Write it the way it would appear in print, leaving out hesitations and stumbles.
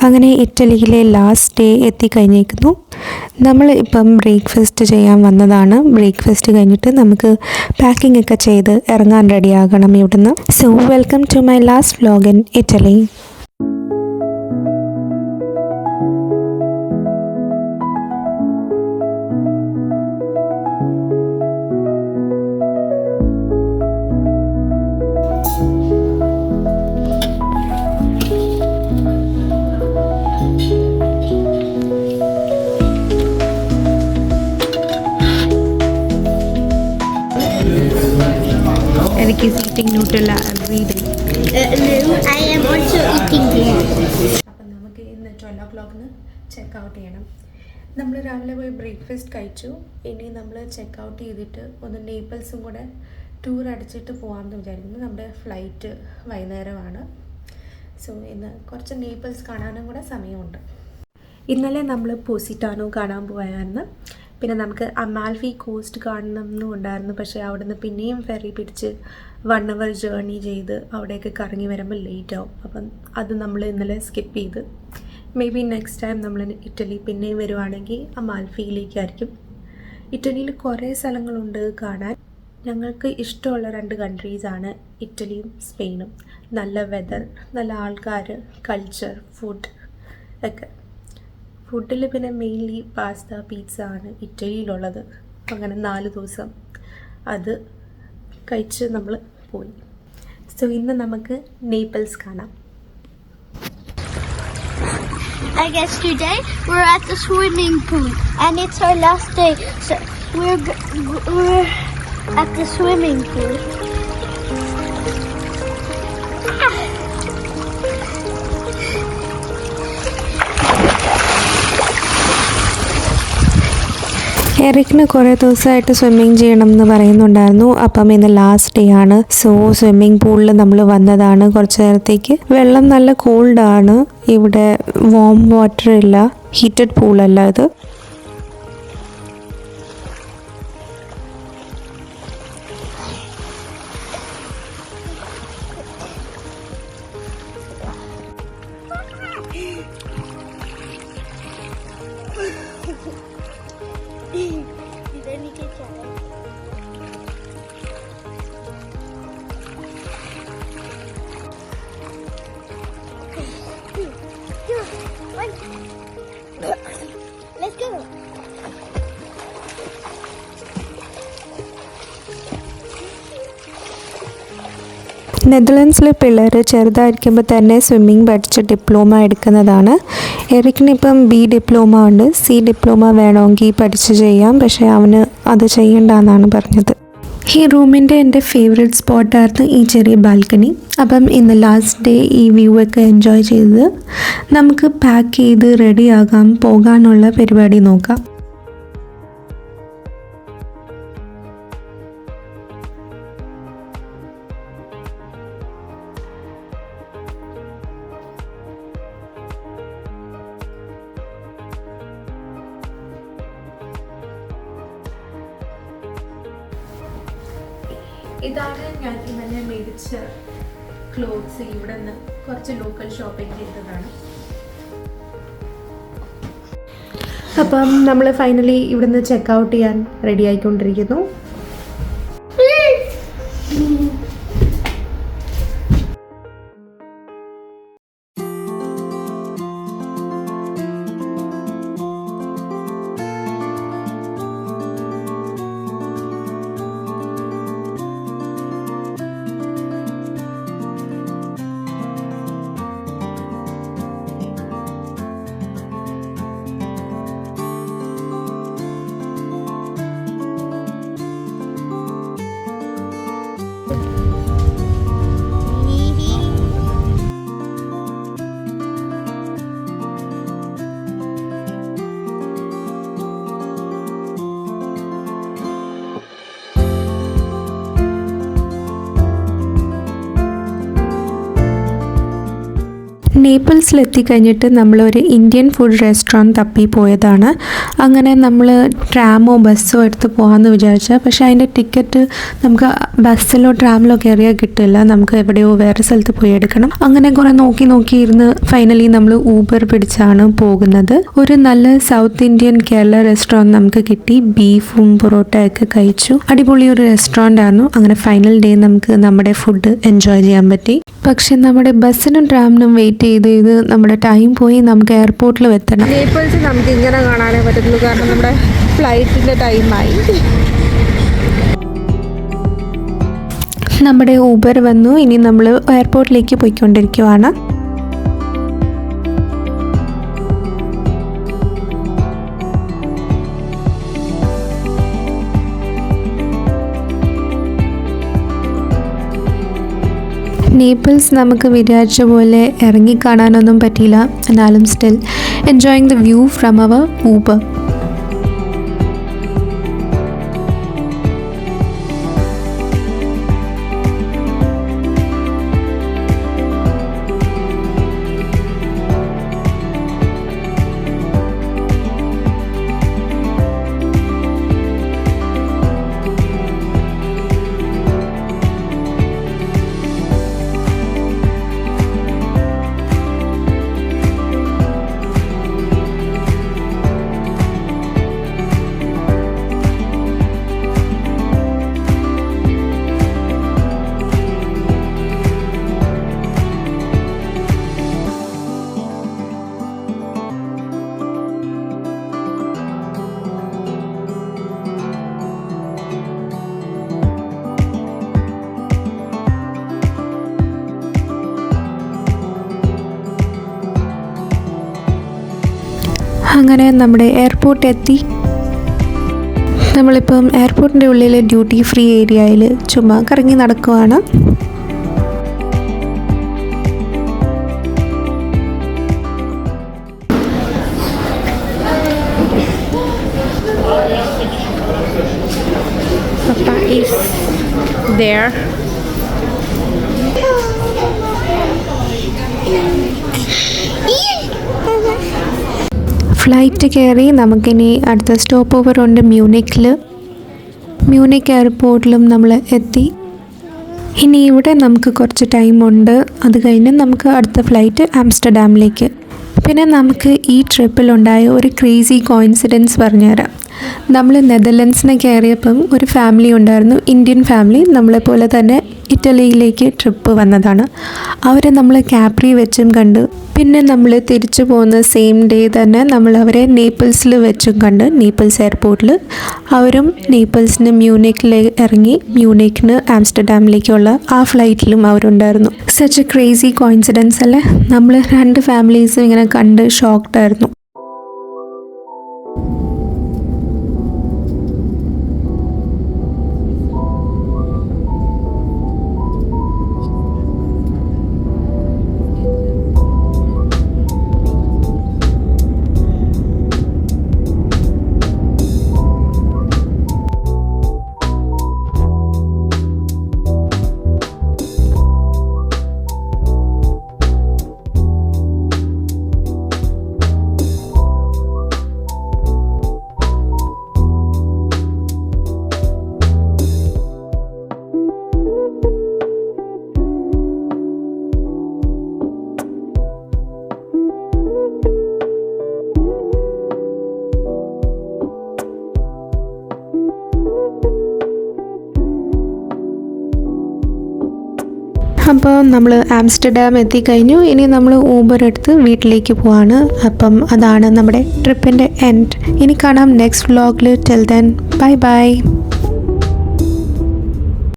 അങ്ങനെ ഇറ്റലിയിലെ last day എത്തിക്കഴിഞ്ഞേക്കുന്നു. നമ്മൾ ഇപ്പം ബ്രേക്ക്ഫാസ്റ്റ് ചെയ്യാൻ വന്നതാണ്. ബ്രേക്ക്ഫാസ്റ്റ് കഴിഞ്ഞിട്ട് നമുക്ക് പാക്കിംഗ് ഒക്കെ ചെയ്ത് ഇറങ്ങാൻ റെഡിയാകണം ഇവിടുന്ന്. So welcome to my last vlog in Italy. Eric is eating Nutella every day. No, I am also eating this. അപ്പം നമുക്ക് ഇന്ന് 12 o'clockന് ചെക്ക് ഔട്ട് ചെയ്യണം. നമ്മൾ രാവിലെ പോയി ബ്രേക്ക്ഫാസ്റ്റ് കഴിച്ചു. ഇനി നമ്മൾ ചെക്ക് ഔട്ട് ചെയ്തിട്ട് ഒന്ന് നേപ്പിൾസും കൂടെ ടൂർ അടിച്ചിട്ട് പോകാമെന്ന് വിചാരിക്കുന്നു. നമ്മുടെ ഫ്ലൈറ്റ് വൈകുന്നേരമാണ്. സോ ഇന്ന് കുറച്ച് നേപ്പിൾസ് കാണാനും കൂടെ സമയമുണ്ട്. ഇന്നലെ നമ്മൾ പോസിറ്റാനോ കാണാൻ പോയായിരുന്നു. പിന്നെ നമുക്ക് അമാൽഫി കോസ്റ്റ് കാണണം എന്നും ഉണ്ടായിരുന്നു. പക്ഷേ അവിടുന്ന് പിന്നെയും ഫെറി പിടിച്ച് 1 hour ജേർണി ചെയ്ത് അവിടെയൊക്കെ കറങ്ങി വരുമ്പോൾ ലേറ്റ് ആവും. അപ്പം അത് നമ്മൾ ഇന്നലെ സ്കിപ്പ് ചെയ്ത് മേ ബി നെക്സ്റ്റ് ടൈം നമ്മൾ ഇറ്റലി പിന്നെയും വരുവാണെങ്കിൽ അമാൽഫിയിലേക്കായിരിക്കും. ഇറ്റലിയിൽ കുറേ സ്ഥലങ്ങളുണ്ട് കാണാൻ. ഞങ്ങൾക്ക് ഇഷ്ടമുള്ള 2 കൺട്രീസാണ് ഇറ്റലിയും സ്പെയിനും. നല്ല വെതർ, നല്ല ആൾക്കാർ, കൾച്ചർ, ഫുഡ് ഒക്കെ. ഫുഡിൽ പിന്നെ മെയിൻലി പാസ്ത, പിസ്സ ആണ് ഇറ്റലിയിലുള്ളത്. അങ്ങനെ 4 ദിവസം അത് കഴിച്ച് നമ്മൾ പോയി. സോ ഇന്ന് നമുക്ക് നേപ്പിൾസ് കാണാം. I guess today we're at the swimming pool and it's our last day. So we're at the swimming pool. എറിക്കിന് കുറേ ദിവസമായിട്ട് സ്വിമ്മിങ് ചെയ്യണം എന്ന് പറയുന്നുണ്ടായിരുന്നു. അപ്പം ഇന്ന് ലാസ്റ്റ് ഡേ ആണ്. സോ സ്വിമ്മിങ് പൂളിൽ നമ്മൾ വന്നതാണ് കുറച്ച് നേരത്തേക്ക്. വെള്ളം നല്ല കോൾഡാണ്. ഇവിടെ വാം വാട്ടർ ഇല്ല, ഹീറ്റഡ് പൂളല്ല ഇത്. Let's go. നെതർലൻഡ്സിലെ പിള്ളേർ ചെറുതായിരിക്കുമ്പോൾ തന്നെ സ്വിമ്മിങ് പഠിച്ച് ഡിപ്ലോമ എടുക്കുന്നതാണ്. എറിക്കിനിപ്പം B ഡിപ്ലോമ ഉണ്ട്. C ഡിപ്ലോമ വേണമെങ്കിൽ പഠിച്ച് ചെയ്യാം. പക്ഷേ അവന് അത് ചെയ്യണ്ടെന്നാണ് പറഞ്ഞത്. ഈ റൂമിൻ്റെ എൻ്റെ ഫേവറേറ്റ് സ്പോട്ടായിരുന്നു ഈ ചെറിയ ബാൽക്കണി. അപ്പം ഇന്ന് ലാസ്റ്റ് ഡേ ഈ വ്യൂ ഒക്കെ എൻജോയ് ചെയ്ത് നമുക്ക് പാക്ക് ചെയ്ത് റെഡിയാകാം, പോകാനുള്ള പരിപാടി നോക്കാം. ഇതാണ് ഞാൻ ഇന്നലെ മേടിച്ച ക്ലോത്ത്സ്. ഇവിടെ നിന്ന് കുറച്ച് ലോക്കൽ ഷോപ്പിംഗ് ചെയ്തതാണ്. അപ്പം നമ്മൾ ഫൈനലി ഇവിടുന്ന് ചെക്ക് ഔട്ട് ചെയ്യാൻ റെഡി ആയിക്കൊണ്ടിരിക്കുന്നു. നേപ്പിൾസിലെത്തിക്കഴിഞ്ഞിട്ട് നമ്മളൊരു ഇന്ത്യൻ ഫുഡ് റെസ്റ്റോറൻറ്റ് തപ്പി പോയതാണ്. അങ്ങനെ നമ്മൾ ട്രാമോ ബസ്സോ എടുത്ത് പോകാമെന്ന് വിചാരിച്ചാൽ, പക്ഷേ അതിൻ്റെ ടിക്കറ്റ് നമുക്ക് ബസ്സിലോ ട്രാമിലോ കയറിയാൽ കിട്ടില്ല. നമുക്ക് എവിടെയോ വേറെ സ്ഥലത്ത് പോയി എടുക്കണം. അങ്ങനെ കുറേ നോക്കിയിരുന്ന് ഫൈനലി നമ്മൾ ഊബർ പിടിച്ചാണ് പോകുന്നത്. ഒരു നല്ല സൗത്ത് ഇന്ത്യൻ കേരള റെസ്റ്റോറൻറ്റ് നമുക്ക് കിട്ടി. ബീഫും പൊറോട്ടയൊക്കെ കഴിച്ചു. അടിപൊളി ഒരു റെസ്റ്റോറൻ്റ് ആയിരുന്നു. അങ്ങനെ ഫൈനൽ ഡേ നമുക്ക് നമ്മുടെ ഫുഡ് എൻജോയ് ചെയ്യാൻ പറ്റി. പക്ഷെ നമ്മുടെ ബസ്സിനും ട്രാമിനും വെയിറ്റ് ചെയ്ത് നമ്മുടെ ടൈം പോയി. നമുക്ക് എയർപോർട്ടിൽ എത്തണം. നേപ്പിൾസ് നമുക്ക് ഇങ്ങനെ കാണാനേ പറ്റത്തുള്ളൂ, കാരണം നമ്മുടെ ഫ്ലൈറ്റിൻ്റെ ടൈമായി. നമ്മുടെ ഊബർ വന്നു. ഇനി നമ്മൾ എയർപോർട്ടിലേക്ക് പോയിക്കൊണ്ടിരിക്കുവാണ്. നേപ്പിൾസ് നമുക്ക് വിചാരിച്ച പോലെ ഇറങ്ങിക്കാണാനൊന്നും പറ്റിയില്ല. എന്നാലും still enjoying the view from our Uber. അങ്ങനെ നമ്മുടെ എയർപോർട്ട് എത്തി. നമ്മളിപ്പം എയർപോർട്ടിൻ്റെ ഉള്ളിൽ ഡ്യൂട്ടി ഫ്രീ ഏരിയയിൽ ചുമ്മാ കറങ്ങി നടക്കുവാണ്. Papa is there. ഫ്ലൈറ്റ് കയറി നമുക്കിനി അടുത്ത സ്റ്റോപ്പ് ഓവർ ഉണ്ട് മ്യൂണിക് എയർപോർട്ടിലും നമ്മൾ എത്തി. ഇനി ഇവിടെ നമുക്ക് കുറച്ച് ടൈമുണ്ട്. അത് കഴിഞ്ഞ് നമുക്ക് അടുത്ത ഫ്ലൈറ്റ് ആംസ്റ്റർഡാമിലേക്ക്. പിന്നെ നമുക്ക് ഈ ട്രിപ്പിലുണ്ടായ ഒരു ക്രേസി കോയിൻസിഡൻസ് പറഞ്ഞുതരാം. നമ്മൾ നെതർലൻഡ്സിന് കയറിയപ്പം ഒരു ഫാമിലി ഉണ്ടായിരുന്നു, ഇന്ത്യൻ ഫാമിലി. നമ്മളെപ്പോലെ തന്നെ ഇറ്റലിയിലേക്ക് ട്രിപ്പ് വന്നതാണ്. അവരെ നമ്മൾ കാപ്രി വെച്ചും കണ്ടു. പിന്നെ നമ്മൾ തിരിച്ചു പോകുന്ന സെയിം ഡേ തന്നെ നമ്മൾ അവരെ നേപ്പിൾസിൽ വെച്ചും കണ്ട്. നേപ്പിൾസ് എയർപോർട്ടിൽ അവരും നേപ്പിൾസിന് മ്യൂണിക്കിൽ ഇറങ്ങി മ്യൂണിക്കിന് ആംസ്റ്റർഡാമിലേക്കുള്ള ആ ഫ്ലൈറ്റിലും അവരുണ്ടായിരുന്നു. സച്ച് എ ക്രേസി കോയിൻസിഡൻസ് അല്ലേ. നമ്മൾ രണ്ട് ഫാമിലീസും ഇങ്ങനെ കണ്ട് ഷോക്ക്ഡായിരുന്നു. അപ്പോൾ നമ്മൾ ആംസ്റ്റർഡാം എത്തിക്കഴിഞ്ഞു. ഇനി നമ്മൾ ഊബർ എടുത്ത് വീട്ടിലേക്ക് പോവാണ്. അപ്പം അതാണ് നമ്മുടെ ട്രിപ്പിൻ്റെ എൻഡ്. ഇനി കാണാം നെക്സ്റ്റ് വ്ലോഗിൽ. Till then bye by.